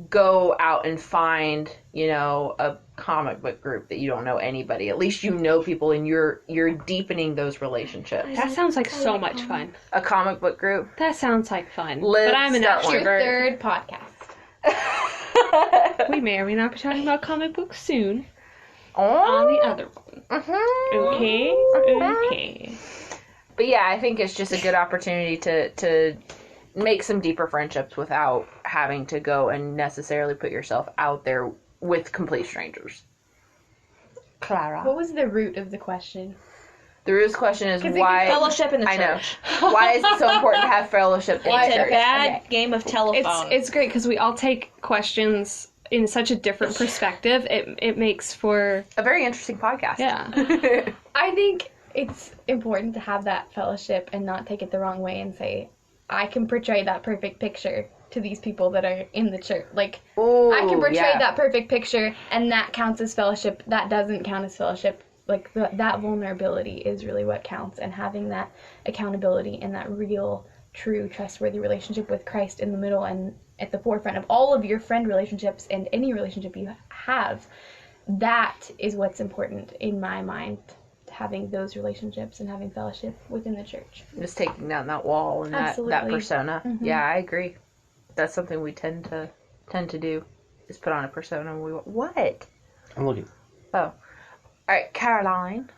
go out and find, a comic book group that you don't know anybody. At least you know people and you're deepening those relationships. That sounds like so much fun. A comic book group? That sounds like fun. But I'm an extrovert. Your third podcast. We may or may not be talking about comic books soon. Oh. On the other one. Okay. But yeah, I think it's just a good opportunity to make some deeper friendships without having to go and necessarily put yourself out there with complete strangers. Clara. What was the root of the question? The root of the question is why... Fellowship in the church. I know. Why is it so important to have fellowship in the It's church? a bad game of telephone. It's great because we all take questions in such a different perspective. It makes for... a very interesting podcast. Yeah. I think it's important to have that fellowship and not take it the wrong way and say, I can portray that perfect picture to these people that are in the church. Like, Ooh, I can portray yeah. that perfect picture, and that counts as fellowship. That doesn't count as fellowship. Like, that vulnerability is really what counts, and having that accountability and that real, true, trustworthy relationship with Christ in the middle and at the forefront of all of your friend relationships and any relationship you have, that is what's important in my mind. Having those relationships and having fellowship within the church. Just taking down that wall and that Absolutely. persona. Mhm. Yeah, I agree. That's something we tend to do, is put on a persona and we what? I'm looking. Oh. All right, Caroline.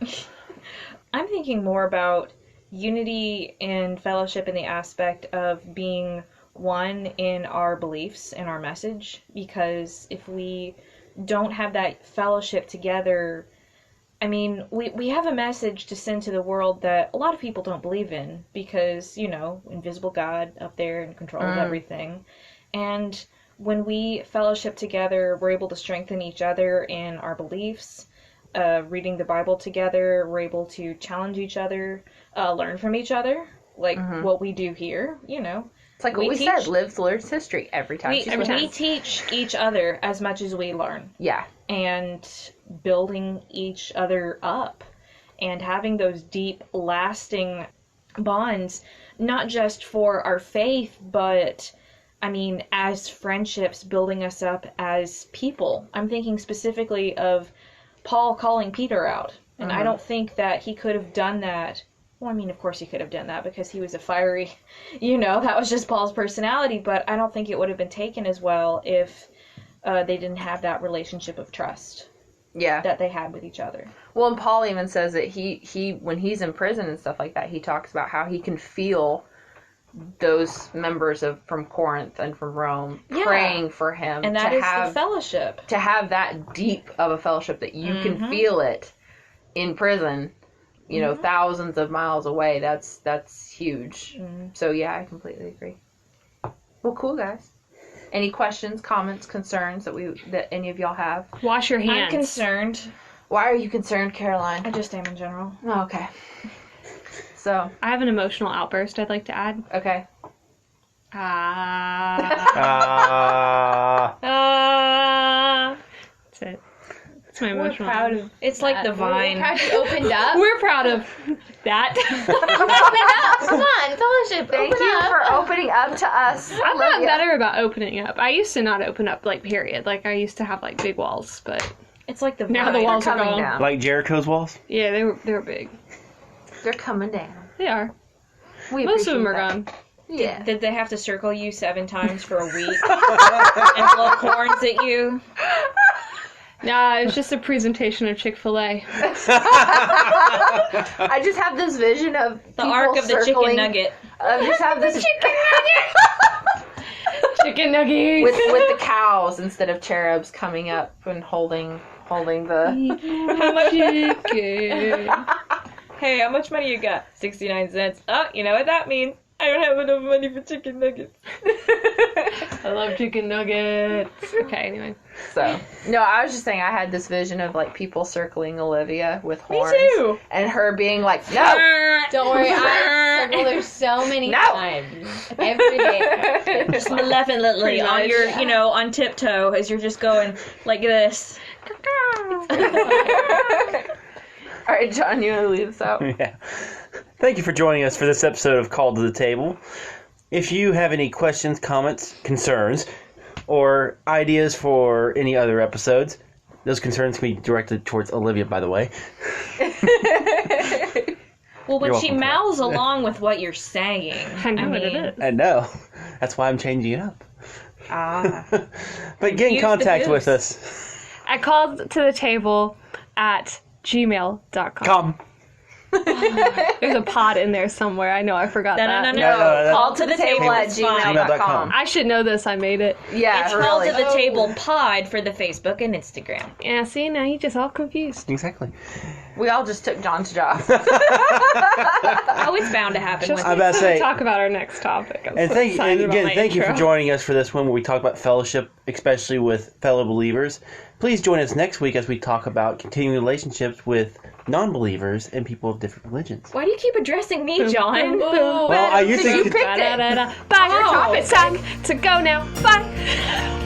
I'm thinking more about unity and fellowship in the aspect of being one in our beliefs and our message, because if we don't have that fellowship together, I mean, we have a message to send to the world that a lot of people don't believe in because, you know, invisible God up there in control of everything. And when we fellowship together, we're able to strengthen each other in our beliefs, reading the Bible together, we're able to challenge each other, learn from each other, like what we do here, you know. It's like what we said, live the Lord's history every time. We teach each other as much as we learn. Yeah. And building each other up and having those deep, lasting bonds, not just for our faith, but, I mean, as friendships, building us up as people. I'm thinking specifically of Paul calling Peter out. And I don't think that he could have done that. Well, I mean, of course he could have done that because he was a fiery, you know, that was just Paul's personality, but I don't think it would have been taken as well if they didn't have that relationship of trust that they had with each other. Well, and Paul even says that he when he's in prison and stuff like that, he talks about how he can feel those members from Corinth and from Rome praying for him. And that is the fellowship. To have that deep of a fellowship that you can feel it in prison, you know, thousands of miles away, that's huge. So yeah, I completely agree. Well, cool, guys. Any questions, comments, concerns that any of y'all have? Wash your hands. I'm concerned. Why are you concerned, Caroline? I just am in general. Oh, okay. So. I have an emotional outburst I'd like to add. Okay. That's it. That's my emotional. We're proud of It's that. like the vine. We're proud you opened up. We're proud of that. Come on, fellowship. Thank open you up. for opening up to us. I've gotten better about opening up. I used to not open up, like, period. Like, I used to have, like, big walls, but It's like the vine. now the walls are coming gone. down. Like Jericho's walls? Yeah, they were big. They're coming down. They are. We Most of them are appreciate gone. that. Yeah. Did they have to circle you 7 times for a week and blow horns at you? Nah, it's just a presentation of Chick-fil-A. I just have this vision of The arc of the chicken nugget. I just have this Chicken nuggets! with the cows instead of cherubs coming up and holding the. How much? Chicken. Hey, how much money you got? 69 cents. Oh, you know what that means? I don't have enough money for chicken nuggets. I love chicken nuggets. Okay, anyway. So no, I was just saying I had this vision of like people circling Olivia with horns. Me too! And her being like, no. Don't worry, I circle there so many times. Every day. Just malevolently Pretty on much. your, you know, on tiptoe as you're just going like this. All right, John, you want to lead us out? Yeah. Thank you for joining us for this episode of Call to the Table. If you have any questions, comments, concerns, or ideas for any other episodes, those concerns can be directed towards Olivia, by the way. Well, when You're she welcome, mouths along with what you're saying, I know what it is. I know. That's why I'm changing it up. But get in Confuse the contact with goose. us. I called to the table at gmail.com. Come. There's a pod in there somewhere. I know, I forgot that. No, Call to the table at at gmail.com. gmail.com. I should know this. I made it. Yeah, It's called really. to the table pod for the Facebook and Instagram. Yeah, see, now you just all confused. Exactly. We all just took John's job. Oh, it's bound to happen. Just I'm about to say- talk about our next topic. I'm And so thank excited and about again, my thank you for intro. joining us for this one where we talk about fellowship, especially with fellow believers. Please join us next week as we talk about continuing relationships with non-believers and people of different religions. Why do you keep addressing me, John? Well, you think you picked it. Bye. Oh. It's time to go now. Bye.